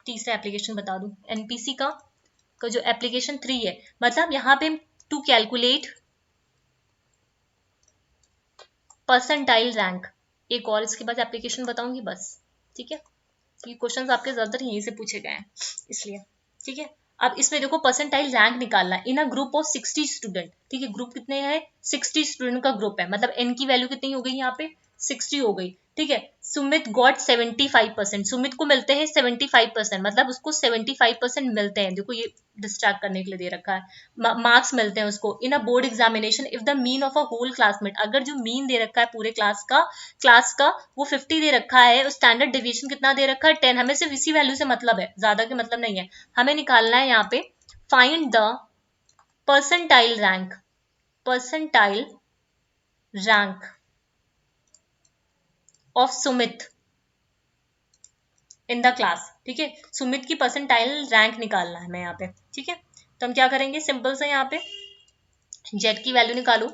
तीसरा एप्लीकेशन बता दूं एनपीसी का जो एप्लीकेशन 3 है, मतलब यहाँ पे टू कैलकुलेट परसेंटाइल रैंक, एक और इसके बाद एप्लीकेशन बताऊंगी बस, ठीक है। ये क्वेश्चंस आपके ज्यादातर यहीं से पूछे गए हैं इसलिए, ठीक है। अब इसमें देखो परसेंटाइल रैंक निकालना इन अ ग्रुप ऑफ 60 स्टूडेंट, ठीक है। ग्रुप कितने हैं, 60 स्टूडेंट का ग्रुप है, मतलब एन की वैल्यू कितनी हो गई यहाँ पे 60 हो गई, ठीक है। सुमित गॉट 75%, सुमित को मिलते हैं 75%, मतलब उसको 75% मिलते हैं, देखो ये डिस्ट्रैक्ट करने के लिए दे रखा है, मार्क्स मिलते हैं उसको in a board examination if the mean of a whole classmate, अगर जो मीन दे रखा है पूरे क्लास का वो 50 दे रखा है, स्टैंडर्ड डिविएशन कितना दे रखा है 10, हमें सिर्फ इसी वैल्यू से मतलब है, ज्यादा के मतलब नहीं है। हमें निकालना है यहाँ पे find the percentile rank, percentile rank of Sumit in the class, ठीक है। सुमित की परसेंटाइल रैंक निकालना है हमें यहाँ पे, ठीक है। तो हम क्या करेंगे, सिंपल से यहाँ पे जेड की वैल्यू निकालो,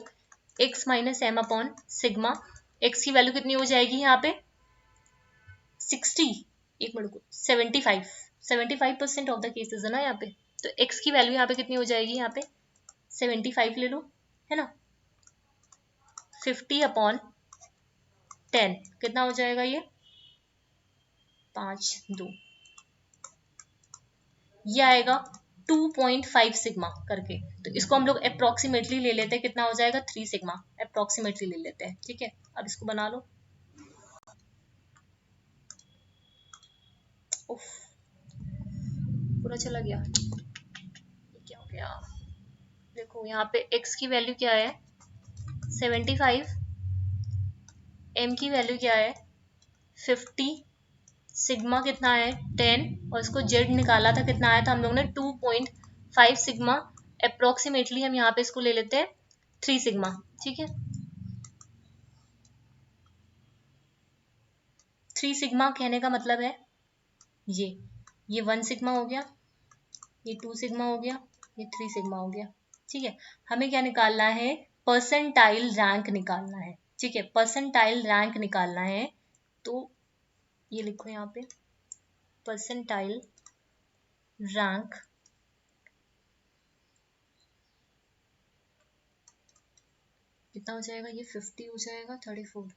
x minus M upon sigma, X की वैल्यू कितनी हो जाएगी यहाँ पे 60, एक मिनट को 75% ऑफ द केसेस है ना यहाँ पे, तो x की वैल्यू यहाँ पे कितनी हो जाएगी, यहाँ पे 75 ले लो, है ना। 50/10 कितना हो जाएगा, ये 5 2, ये आएगा 2.5 सिग्मा करके, तो इसको हम लोग अप्रोक्सीमेटली ले लेते हैं, कितना हो जाएगा 3 सिग्मा, अप्रोक्सीमेटली ले लेते हैं, ठीक है। अब इसको बना लो, उफ, पूरा चला गया, ये क्या हो गया। देखो यहाँ पे x की वैल्यू क्या है 75, m की वैल्यू क्या है 50, सिग्मा कितना है 10, और इसको z निकाला था, कितना आया था हम लोग ने 2.5 सिग्मा, अप्रोक्सीमेटली हम यहाँ पे इसको ले लेते हैं 3 सिग्मा, ठीक है। 3 सिग्मा कहने का मतलब है ये 1 सिग्मा हो गया, ये 2 सिग्मा हो गया, ये 3 सिग्मा हो गया। ठीक है, हमें क्या निकालना है, परसेंटाइल रैंक निकालना है। ठीक है, परसेंटाइल रैंक निकालना है, तो ये लिखो यहाँ पे परसेंटाइल रैंक कितना हो जाएगा, ये 50 हो जाएगा, 34।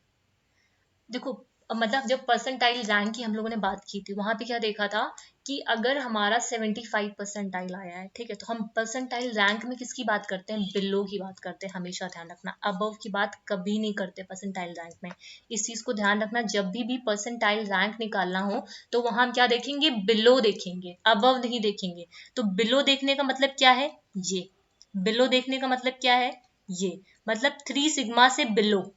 देखो मतलब जब परसेंटाइल रैंक की हम लोगों ने बात की थी, वहां पे क्या देखा था कि अगर हमारा 75 परसेंटाइल आया है, ठीक है, तो हम परसेंटाइल रैंक में किसकी बात करते हैं, बिलो की बात करते हैं। हमेशा ध्यान रखना, अबव की बात कभी नहीं करते परसेंटाइल रैंक में। इस चीज को ध्यान रखना, जब भी परसेंटाइल रैंक निकालना हो तो वहां हम क्या देखेंगे, बिलो देखेंगे, अबव नहीं देखेंगे। तो बिलो देखने का मतलब क्या है, ये बिलो देखने का मतलब क्या है, ये मतलब 3 सिग्मा से बिलो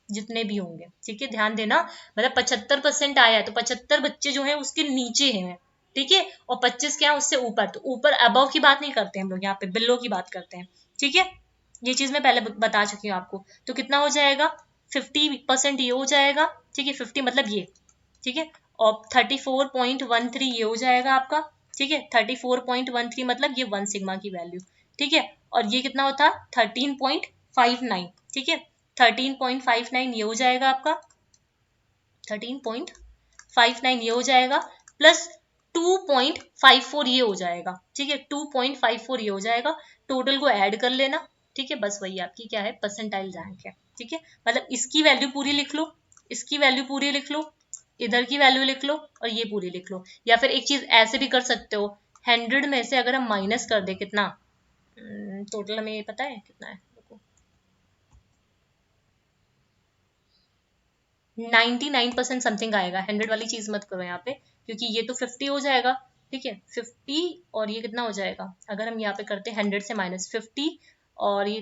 जितने भी होंगे। ठीक है, ध्यान देना, मतलब 75% आया है तो 75 बच्चे जो है उसके नीचे हैं। ठीक है, और 25 क्या है उससे ऊपर, तो ऊपर अबव की बात नहीं करते हम लोग, यहाँ पे बिलो की बात करते हैं। ठीक है, ये चीज मैं पहले बता चुकी हूँ आपको। तो कितना हो जाएगा, 50% ये हो जाएगा। ठीक है, 50 मतलब ये। ठीक है, और 34.13 ये हो जाएगा आपका। ठीक है, 34.13 मतलब ये 1 सिग्मा की वैल्यू। ठीक है, और ये कितना होता, 13.59। ठीक है, 13.59 ये हो जाएगा आपका, 13.59 ये हो जाएगा, प्लस 2.54 ये हो जाएगा। ठीक है, 2.54 ये हो जाएगा, टोटल को ऐड कर लेना। ठीक है, बस वही आपकी क्या है, परसेंटाइल रैंक है। ठीक है, मतलब इसकी वैल्यू पूरी लिख लो, इसकी वैल्यू पूरी लिख लो, इधर की वैल्यू लिख लो, और ये पूरी लिख लो। या फिर एक चीज ऐसे भी कर सकते हो, 100 में से अगर हम माइनस कर दे कितना, टोटल हमें ये पता है कितना है, 99% समथिंग आएगा। 100 वाली चीज मत करो यहाँ पे, क्योंकि ये तो 50 हो जाएगा। ठीक है, 50 और ये कितना हो जाएगा, अगर हम यहाँ पे करते हैं 100 से माइनस 50, और ये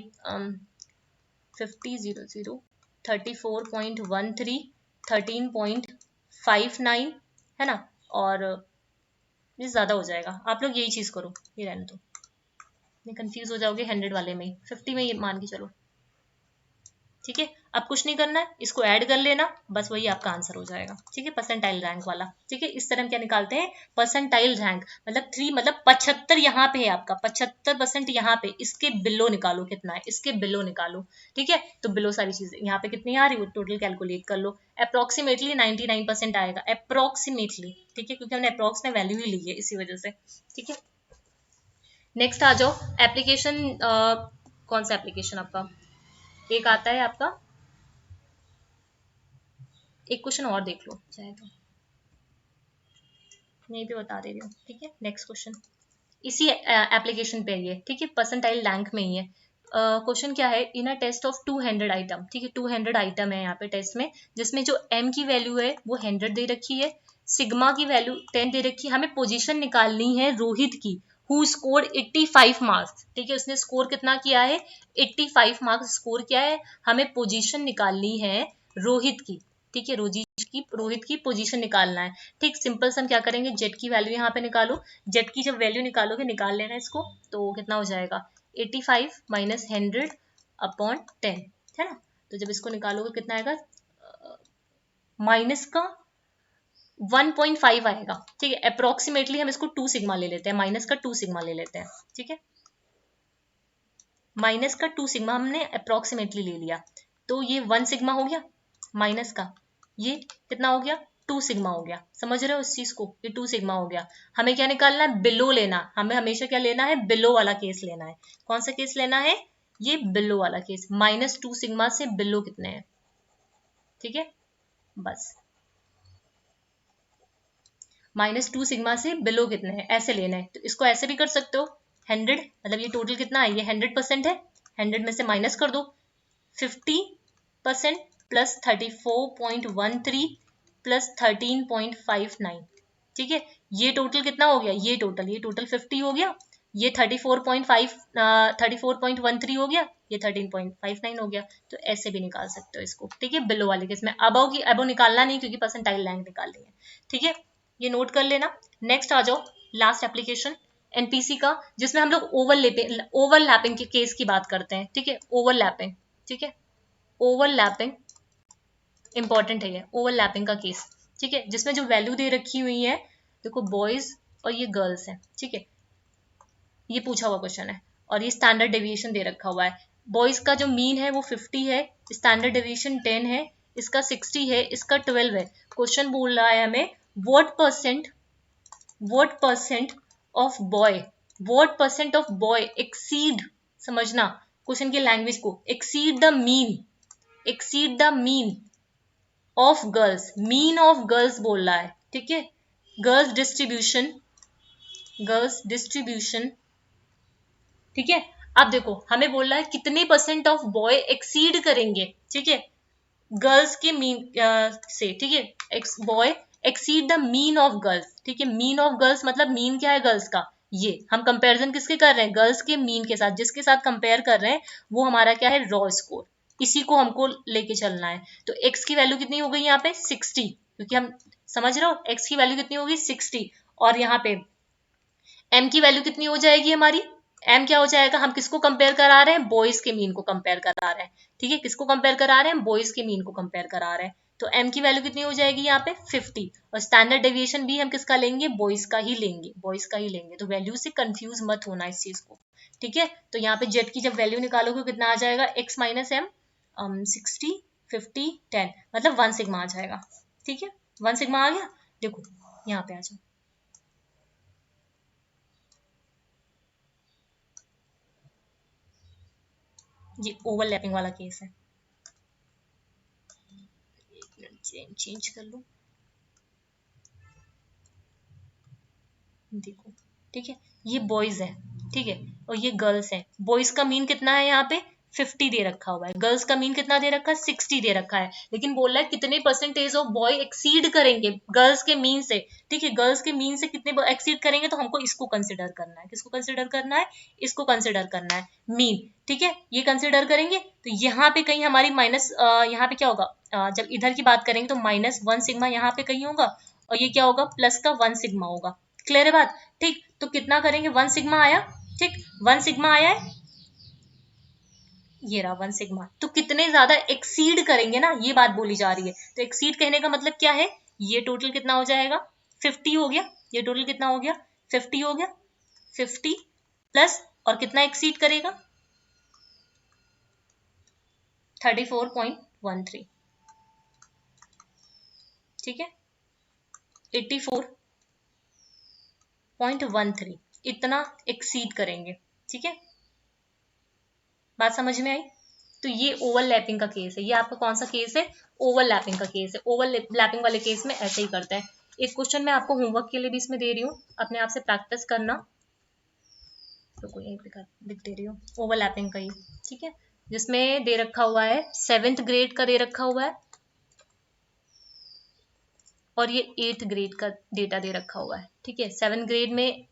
50 0 0 34.13 13.59 है ना, और ये ज्यादा हो जाएगा। आप लोग यही चीज करो, ये रहने दो, नहीं कंफ्यूज हो जाओगे 100 वाले में ही, 50 में ये मान के चलो। ठीक है, अब कुछ नहीं करना है, इसको ऐड कर लेना, बस वही आपका आंसर हो जाएगा। ठीक है, परसेंटाइल रैंक वाला। ठीक है, इस तरह हम क्या निकालते हैं, परसेंटाइल रैंक मतलब 3 मतलब 75 यहाँ पे है आपका, 75% यहाँ पे, इसके बिलो निकालो कितना है, इसके बिलो निकालो। ठीक है, तो बिलो सारी चीजें यहाँ पे कितनी आ रही है टोटल कैलकुलेट कर लो, अप्रोक्सीमेटली 99% आएगा, अप्रोक्सीमेटली। ठीक है, क्योंकि हमने अप्रोक्स में वैल्यू ही ली है इसी वजह से। ठीक है, नेक्स्ट आ जाओ एप्लीकेशन। कौन सा एप्लीकेशन आपका, एक आता है आपका, एक क्वेश्चन और देख लो चाहे तो, यहीं पे बता दे रही हूँ। ठीक है, नेक्स्ट क्वेश्चन इसी एप्लीकेशन पे ये। ठीक है, परसेंटाइल रैंक में ही है। क्वेश्चन क्या है, इन अ टेस्ट ऑफ 200 आइटम। ठीक है, 200 आइटम है यहाँ पे टेस्ट में, जिसमें जो एम की वैल्यू है वो 100 दे रखी है, सिग्मा की वैल्यू 10 दे रखी है। हमें पोजीशन निकालनी है रोहित की, हु स्कोर 85 मार्क्स। ठीक है, उसने स्कोर कितना किया है, 85 मार्क्स स्कोर किया है। हमें पोजीशन निकालनी है रोहित की। ठीक है, रोहित की पोजीशन निकालना है। ठीक, सिंपल से हम क्या करेंगे, जेड की वैल्यू यहाँ पे निकालो, जेड की जब वैल्यू निकालोगे, निकाल लेना इसको, तो कितना हो जाएगा 85 माइनस 100 अपॉन 10, है ना। तो जब इसको निकालोगे कितना आएगा, माइनस का 1.5 आएगा। ठीक है, अप्रोक्सीमेटली हम इसको 2 सिग्मा ले लेते हैं, माइनस का 2 सिग्मा ले लेते हैं। ठीक है, माइनस का 2 सिग्मा हमने अप्रोक्सीमेटली ले लिया, तो ये 1 सिग्मा हो गया, माइनस का ये कितना हो गया, 2 सिग्मा हो गया। समझ रहे हो इस चीज को, ये 2 सिग्मा हो गया। हमें क्या निकालना है, बिलो लेना, हमें हमेशा क्या लेना है, बिलो वाला केस लेना है। कौन सा केस लेना है, ये बिलो वाला केस, -2 सिग्मा से बिलो कितने हैं। ठीक है, बस -2 सिग्मा से बिलो कितने हैं ऐसे लेना है। तो इसको ऐसे भी कर सकते हो, 100 मतलब ये टोटल कितना है, ये 100% है, 100 में से माइनस कर दो 50% प्लस 34.13 प्लस 13.59। ठीक है, ये टोटल कितना हो गया, ये टोटल 50 हो गया, ये 34.13 हो गया, ये 13.59 हो गया। तो ऐसे भी निकाल सकते हो इसको। ठीक है, बिलो वाले केस में अबव निकालना नहीं, क्योंकि परसेंटाइल रैंक निकालनी है। ठीक है, ये नोट कर लेना। नेक्स्ट आ जाओ, लास्ट एप्लीकेशन एनपीसी का, जिसमें हम लोग ओवरलैपिंग के केस की बात करते हैं। ठीक है, ओवरलैपिंग। ठीक है, ओवरलैपिंग इंपॉर्टेंट है, ये ओवरलैपिंग का केस। ठीक है, जिसमें जो वैल्यू दे रखी हुई है, देखो बॉयज और ये गर्ल्स हैं। ठीक है, ये पूछा हुआ क्वेश्चन है, और ये स्टैंडर्ड डेविएशन दे रखा हुआ है। बॉयज का जो मीन है वो 50 है, स्टैंडर्ड डेविएशन 10 है, इसका 60 है, इसका 12 है। क्वेश्चन बोल रहा है हमें what percent of boy what percent of boy exceed, समझना क्वेश्चन की लैंग्वेज को, exceed the mean of girls, mean of girls बोल रहा है, ठीक है। गर्ल्स डिस्ट्रीब्यूशन, ठीक है। अब देखो हमें बोल रहा है कितने परसेंट ऑफ बॉय एक्सीड करेंगे, ठीक है, गर्ल्स के मीन से, ठीक है। Boy exceed the mean of girls, ठीक है। मीन ऑफ गर्ल्स मतलब मीन क्या है गर्ल्स का, ये हम कंपैरिजन किसके कर रहे हैं, गर्ल्स के मीन के साथ, जिसके साथ कंपेयर कर रहे हैं वो हमारा क्या है, रॉ स्कोर, इसी को हमको लेके चलना है। तो एक्स की वैल्यू कितनी हो गई यहाँ पे 60, क्योंकि हम समझ रहे हो एक्स की वैल्यू कितनी होगी 60, और यहाँ पे एम की वैल्यू कितनी हो जाएगी हमारी, एम क्या हो जाएगा, हम किसको कंपेयर करा रहे हैं, बॉयज के मीन को कंपेयर करा रहे हैं, ठीक है। किसको कंपेयर करा रहे हैं, बॉयज के मीन को कंपेयर करा रहे हैं। तो एम की वैल्यू कितनी हो जाएगी यहाँ पे 50, और स्टैंडर्ड डेविएशन भी हम किसका लेंगे, बॉयज का ही लेंगे, तो वैल्यू से कंफ्यूज मत होना इस चीज को, ठीक है। तो यहाँ पे जेड की जब वैल्यू निकालोगे कितना आ जाएगा, एक्स माइनस एम 60 50 10, मतलब 1 सिग्मा आ जाएगा, ठीक है। 1 सिग्मा आ गया, देखो यहाँ पे आ जाओ, ये ओवरलैपिंग वाला केस है, चेंज कर लो, देखो, ठीक है। ये बॉयज है, ठीक है, और ये गर्ल्स है। बॉयज का मीन कितना है यहाँ पे 50 दे रखा हुआ है, गर्ल्स का मीन कितना दे रखा है 60 दे रखा है, लेकिन बोल रहा है कितने परसेंटेज ऑफ बॉय एक्सीड करेंगे गर्ल्स के मीन से, ठीक है। गर्ल्स के मीन से कितने एक्सीड करेंगे, तो हमको इसको कंसिडर करना है, किसको कंसिडर करना है, इसको कंसिडर करना है, मीन, ठीक है। ये कंसिडर करेंगे तो यहाँ पे कहीं हमारी माइनस, यहाँ पे क्या होगा, जब इधर की बात करेंगे तो -1 सिग्मा यहाँ पे कहीं होगा, और ये क्या होगा प्लस का 1 सिग्मा होगा, क्लियर है बात, ठीक। तो कितना करेंगे 1 सिग्मा आया, ठीक, 1 सिग्मा आया है, ये रहा 1 सिग्मा। तो कितने ज्यादा एक्सीड करेंगे ना, ये बात बोली जा रही है। तो एक्सीड कहने का मतलब क्या है, ये टोटल कितना हो जाएगा 50 हो गया, ये टोटल कितना हो गया 50 हो गया, 50 प्लस और कितना एक्सीड करेगा 34.13, ठीक है, 84.13, इतना एक्सीड करेंगे, ठीक है। बात समझ में आई। तो ये ओवरलैपिंग का केस है, ये आपका कौन सा केस है, ओवरलैपिंग का केस है। ओवरलैपिंग वाले केस में ऐसे ही करते हैं। एक क्वेश्चन मैं आपको होमवर्क के लिए भी इसमें दे रही हूँ, अपने आप से प्रैक्टिस करना, तो कोई लिख दे रही हूँ ओवरलैपिंग का ही, ठीक है। जिसमें दे रखा हुआ है 7th ग्रेड का दे रखा हुआ है, और ये 8th ग्रेड का डेटा दे रखा हुआ है, ठीक है। 7th ग्रेड में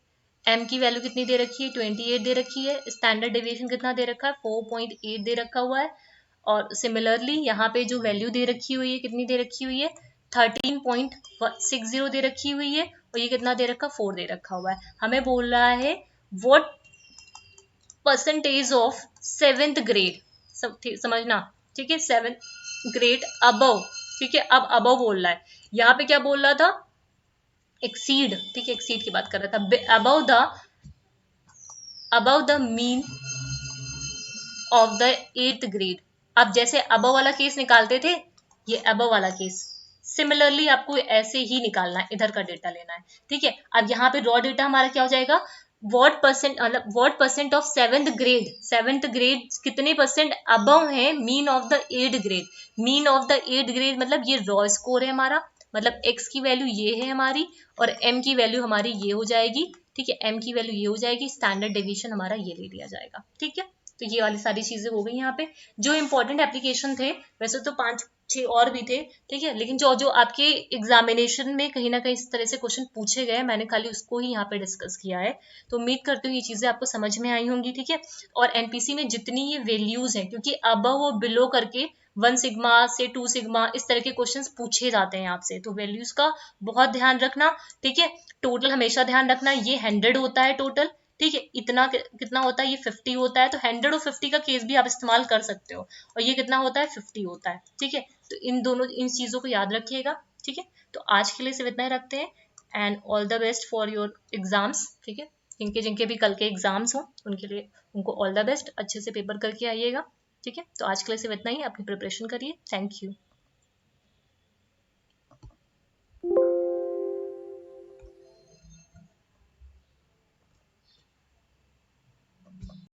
एम की वैल्यू कितनी दे रखी है 28 दे रखी है, स्टैंडर्ड डेविएशन कितना दे रखा है 4.8 दे रखा हुआ है, और सिमिलरली यहाँ पे जो वैल्यू दे रखी हुई है कितनी दे रखी हुई है 13.60 दे रखी हुई है, और ये कितना दे रखा 4 दे रखा हुआ है। हमें बोल रहा है what percentage of 7th grade, समझना, ठीक है, 7th ग्रेड अबव, ठीक है। अब अबव बोल रहा है, यहाँ पे क्या बोल रहा था एक्सीड, ठीक है, एक्सीड की बात कर रहा था, above the mean of the 8th grade. अब जैसे अबव वाला केस निकालते थे, ये अबव वाला केस, सिमिलरली आपको ऐसे ही निकालना है, इधर का डेटा लेना है, ठीक है। अब यहाँ पे रॉ डेटा हमारा क्या हो जाएगा, what percent of 7th grade कितने परसेंट अबव है mean of the 8th grade, mean of the 8th grade मतलब ये रॉ स्कोर है हमारा, मतलब एक्स की वैल्यू ये है हमारी, और एम की वैल्यू हमारी ये हो जाएगी, ठीक है, एम की वैल्यू ये हो जाएगी, स्टैंडर्ड डेविएशन हमारा ये ले लिया जाएगा, ठीक है। तो ये वाली सारी चीजें हो गई यहाँ पे। जो इंपॉर्टेंट एप्लीकेशन थे, वैसे तो 5-6 और भी थे, ठीक है, लेकिन जो जो आपके एग्जामिनेशन में कहीं ना कहीं इस तरह से क्वेश्चन पूछे गए, मैंने खाली उसको ही यहाँ पे डिस्कस किया है। तो उम्मीद करती हूँ ये चीजें आपको समझ में आई होंगी, ठीक है। और एनपीसी में जितनी ये वैल्यूज हैं, क्योंकि अबव और बिलो करके 1 सिग्मा से 2 सिग्मा इस तरह के क्वेश्चंस पूछे जाते हैं आपसे, तो वैल्यूज का बहुत ध्यान रखना, ठीक है। टोटल हमेशा ध्यान रखना, ये 100 होता है टोटल, ठीक है, इतना कितना होता है, ये 50 होता है, तो 100 और 50 का केस भी आप इस्तेमाल कर सकते हो, और ये कितना होता है 50 होता है, ठीक है। तो इन चीजों को याद रखिएगा, ठीक है। तो आज के लिए सिर्फ इतना ही रखते हैं, and all the best for your exams, ठीक है। जिनके जिनके भी कल के एग्जाम्स हों उनके लिए उनको ऑल द बेस्ट, अच्छे से पेपर करके आइएगा। ठीक है, तो आज के लिए सिर्फ इतना ही, अपनी प्रिपरेशन करिए। Thank you.